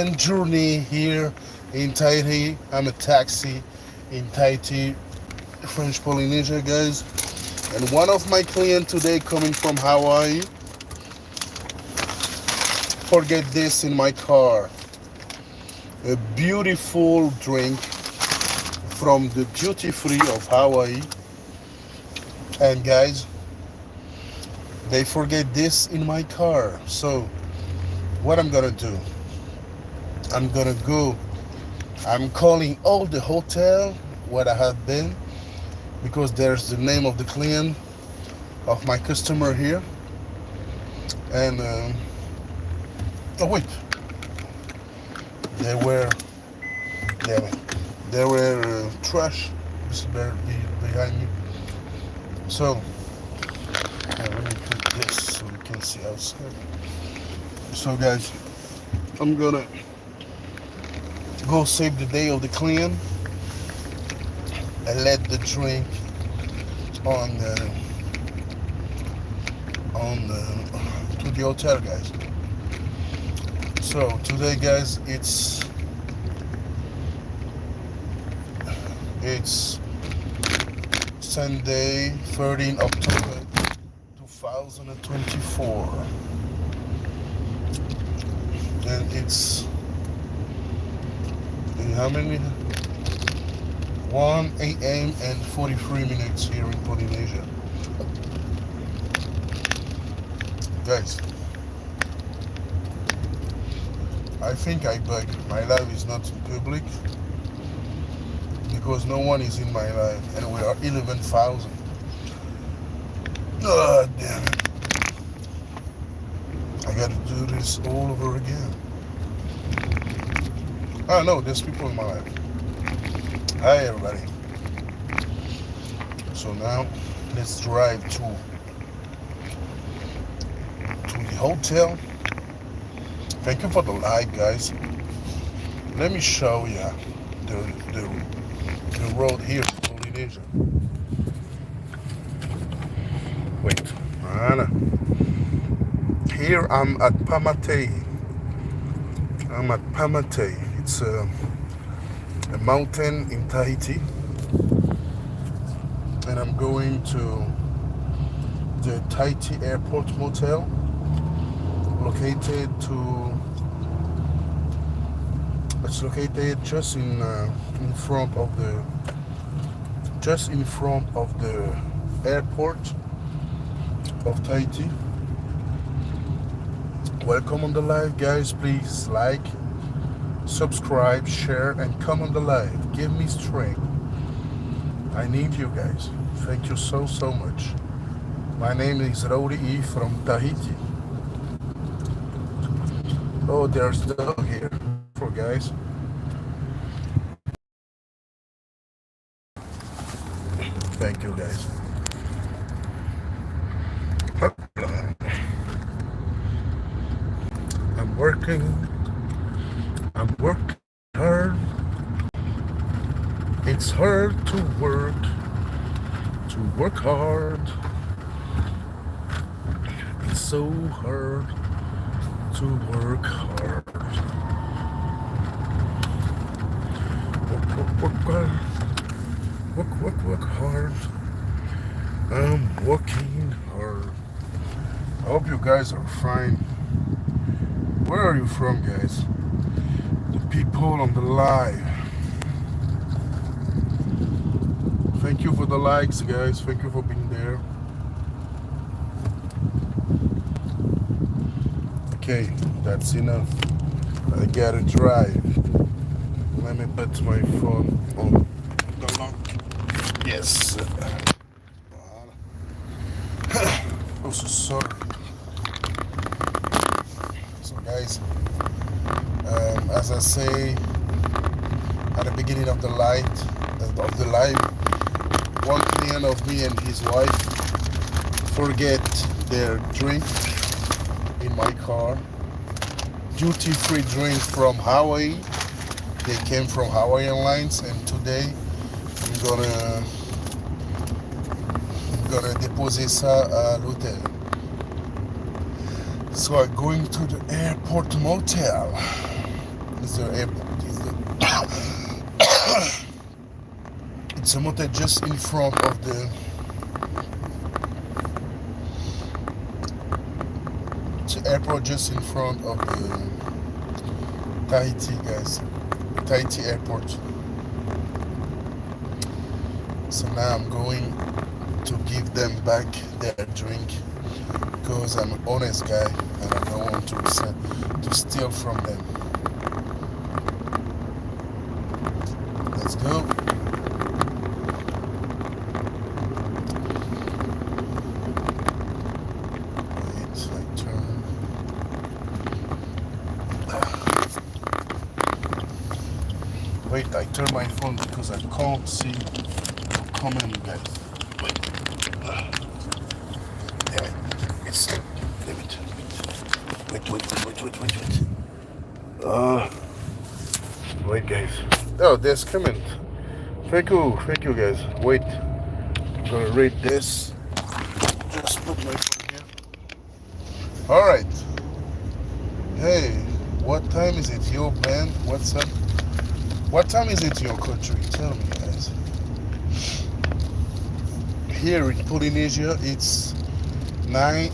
weekend journey here in Tahiti. I'm a taxi in Tahiti, French Polynesia, guys. And one of my clients today coming from Hawaii forget this in my car. A beautiful drink from the duty free of Hawaii. And guys, they forget this in my car. So what I'm gonna do, I'm gonna go, I'm calling all the hotel where I have been, because there's the name of the client of my customer here. And oh wait, they were, damn it, there were trash behind me. So let me put this so you can see outside. So guys, I'm gonna go save the day of the client and let the drink on to the hotel, guys. So today, guys, it's Sunday, 13 October 2024, and it's how many? 1 a.m. and 43 minutes here in Polynesia. Guys, I think I bug. My life is not public because no one is in my life, and we are 11,000. Oh, damn it. I gotta do this all over again. Oh no, there's people in my life. Hi everybody. So now let's drive to the hotel. Thank you for the like, guys. Let me show you the road here in Polynesia. Wait, Anna. Here I'm at Pamatei. I'm at Pamatei. It's a mountain in Tahiti, and I'm going to the Tahiti Airport Motel, it's located just in front of the airport of Tahiti. Welcome on the live, guys. Please like, subscribe, share, and come on the live. Give me strength. I need you guys. Thank you so much. My name is Raurii from Tahiti. Oh, there's a dog here. For guys. Thank you, guys. I'm working hard. It's hard to work hard. It's so hard to work hard. Work hard. I'm working hard. I hope you guys are fine. Where are you from, guys? The people on the live. Thank you for the likes, guys. Thank you for being there. Okay, that's enough. I gotta drive. Let me put my phone on the lock. Yes. I'm so sorry. So, guys, as I say at the beginning of the live, one client of me and his wife forget their drink in my car. Duty-free drink from Hawaii. They came from Hawaii Airlines, and today I'm gonna déposer ça à l'hôtel. So I'm going to the airport motel. Is the airport. Is the it's a motel just in front of the. It's an airport just in front of the Tahiti, guys. Tahiti airport. So now I'm going to give them back their drink because I'm an honest guy and I don't want to steal from them. Let's go. Wait, I turn. Wait, I turn my phone because I can't see the comment, guys. Wait. Damn it. It's. Damn it. Wait. Wait, guys. Oh, there's comment. Thank you, guys. Wait. I'm gonna read this. Just put my phone here. Alright. Hey, what time is it, yo, man? What's up? What time is it in your country? Tell me, guys. Here in Polynesia, it's 9.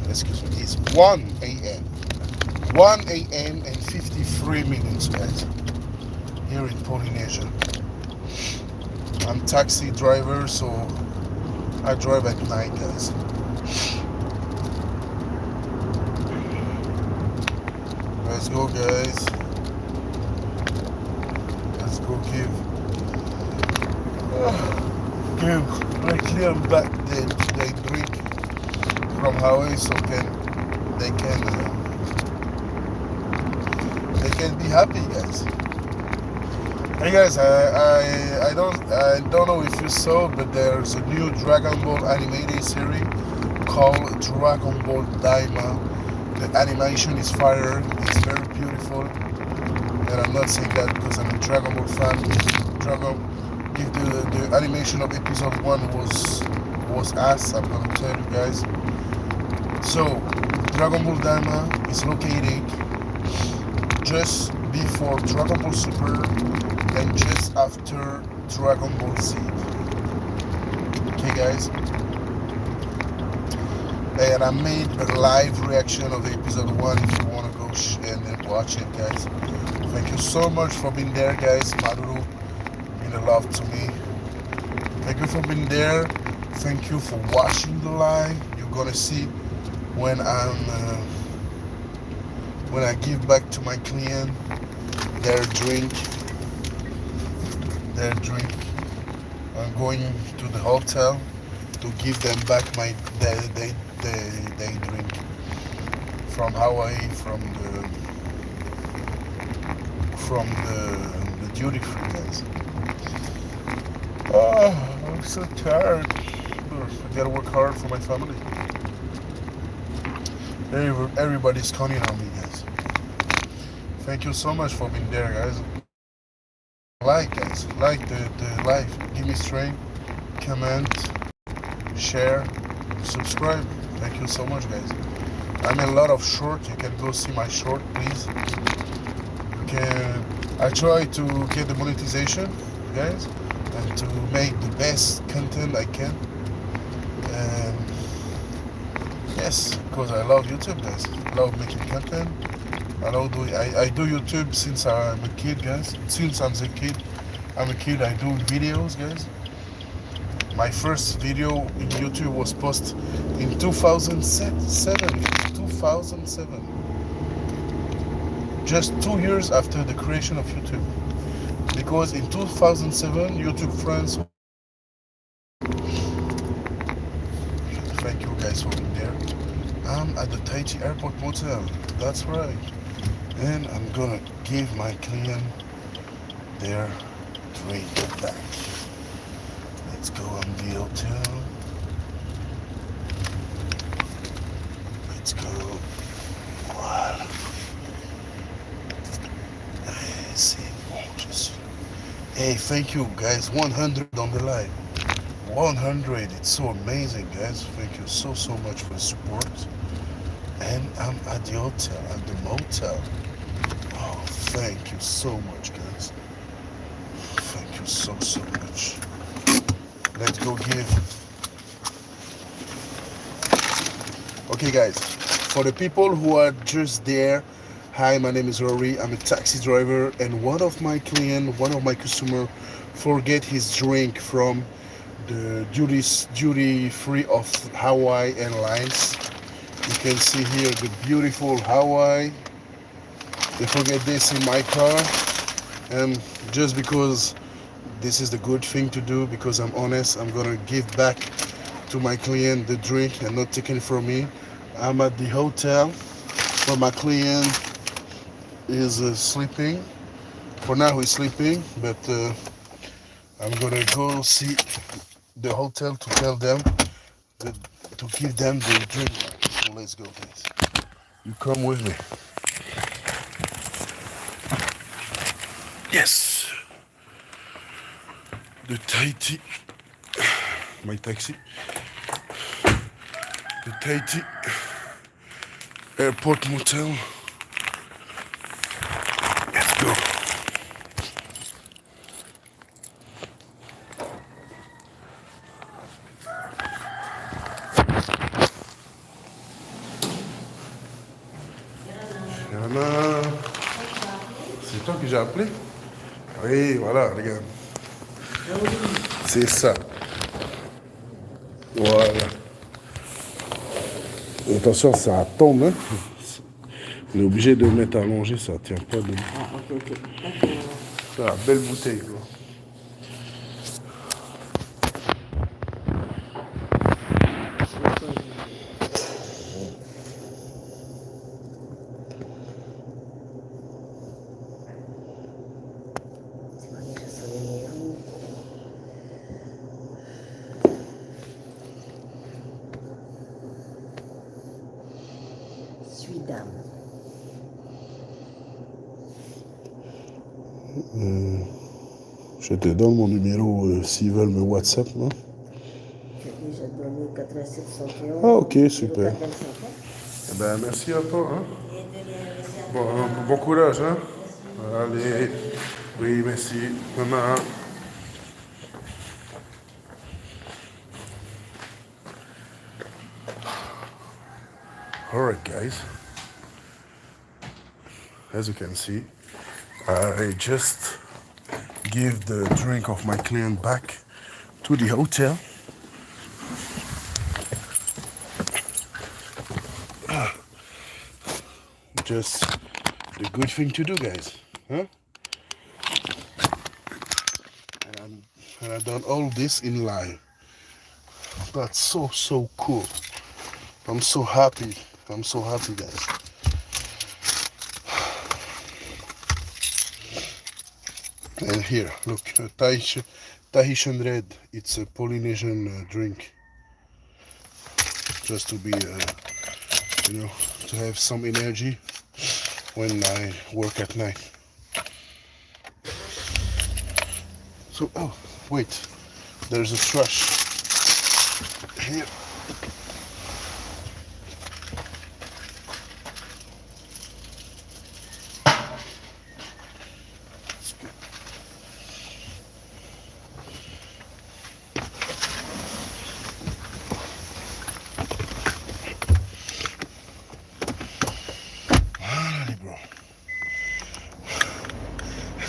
Excuse me. It's 1 a.m. 1 a.m. and 53 minutes, guys. Here in Polynesia. I'm taxi driver, so I drive at night, guys. Let's go, guys. Let's go give my client back their drink from Hawaii, so they can be happy, guys. Hey guys, I don't know if you saw, but there's a new Dragon Ball animated series called Dragon Ball Daima. The animation is fire. It's very beautiful, and I'm not saying that because I'm a Dragon Ball fan. If the animation of episode 1 was ass, I'm gonna tell you guys. So Dragon Ball Daima is located just before Dragon Ball Super and just after Dragon Ball Z. Okay, guys? And I made a live reaction of episode 1 if you want to go and then watch it, guys. Thank you so much for being there, guys. Maduro, mean a lot to me. Thank you for being there. Thank you for watching the live. You're gonna see when I give back to my client their drink. I'm going to the hotel to give them back their drink from Hawaii, from the duty free, guys. Oh, I'm so tired. I gotta work hard for my family. Everybody's counting on me, guys. Thank you so much for being there, guys. Guys, like the live. Give me strength. Comment, share, subscribe. Thank you so much, guys. I'm in a lot of short. You can go see my short, please. I try to get the monetization, guys, and to make the best content I can. And yes, because I love YouTube, guys. I love making content. I do YouTube since I'm a kid, guys. Since I'm a kid, I do videos, guys. My first video in YouTube was posted in 2007. 2007. Just 2 years after the creation of YouTube. Because in 2007, YouTube France. Thank you guys for being there. I'm at the Tahiti Airport Motel. That's right. And I'm gonna give my client their drink back. Let's go on the hotel. Let's go. Voilà. Hey, thank you guys. 100 on the live. 100. It's so amazing, guys. Thank you so much for the support. And I'm at the hotel, at the motel. Oh, Thank you so much, guys. Thank you so much. Let's go give. Okay, guys. For the people who are just there, hi, my name is Raurii. I'm a taxi driver, and one of my customer, forget his drink from the duty free of Hawaii Airlines. You can see here the beautiful Hawaii. They forget this in my car, and just because this is the good thing to do, because I'm honest, I'm gonna give back to my client the drink and not taking it from me. I'm at the hotel where my client is sleeping. For now, he's sleeping, but I'm gonna go see the hotel to tell them that, to give them the drink. So let's go, guys. You come with me. Yes. The Tahiti, my taxi. The Tahiti airport motel. Let's go. Yana. C'est toi que j'ai appelé? Oui, voilà, regarde. C'est ça. Voilà. Attention, ça tombe, hein. On est obligé de mettre allongé, ça tient pas de. Ah, ok, ok. D'accord. Ah, belle bouteille, quoi. Suis dame. Je te donne mon numéro s'ils veulent me WhatsApp, non? J'ai déjà donné 8771. Ah, ok, super. 0425. Eh ben, merci à toi, hein. Bon courage, hein. Allez, oui, merci. Maman. Alright, guys. As you can see, I just give the drink of my client back to the hotel. Just the good thing to do, guys, huh? And I've done all this in live. That's so cool. I'm so happy. I'm so happy, guys. And here, look, Tahitian Red. It's a Polynesian drink. Just to be, to have some energy when I work at night. So, oh, wait, there's a trash here.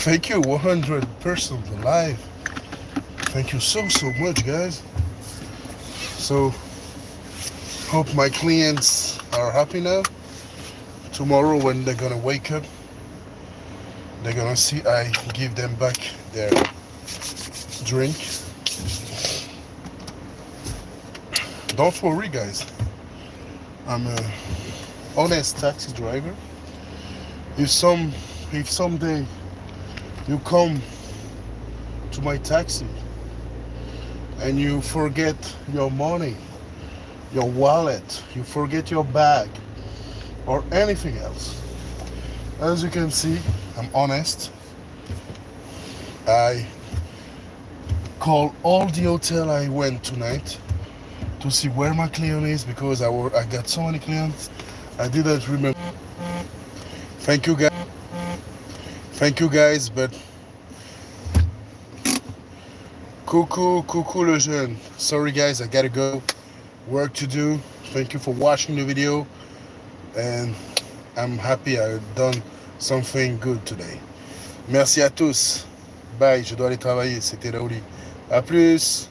Thank you, 100% alive. Thank you so much, guys. So, hope my clients are happy now. Tomorrow when they're gonna wake up, they're gonna see I give them back their drink. Don't worry, guys. I'm a honest taxi driver. If someday you come to my taxi and you forget your money, your wallet, you forget your bag or anything else, as you can see, I'm honest. I call all the hotel I went tonight to see where my client is, because I got so many clients I didn't remember. Thank you, guys. Thank you guys, but coucou le jeune. Sorry guys, I gotta go. Work to do. Thank you for watching the video, and I'm happy I've done something good today. Merci à tous. Bye, je dois aller travailler. C'était Raurii. À plus.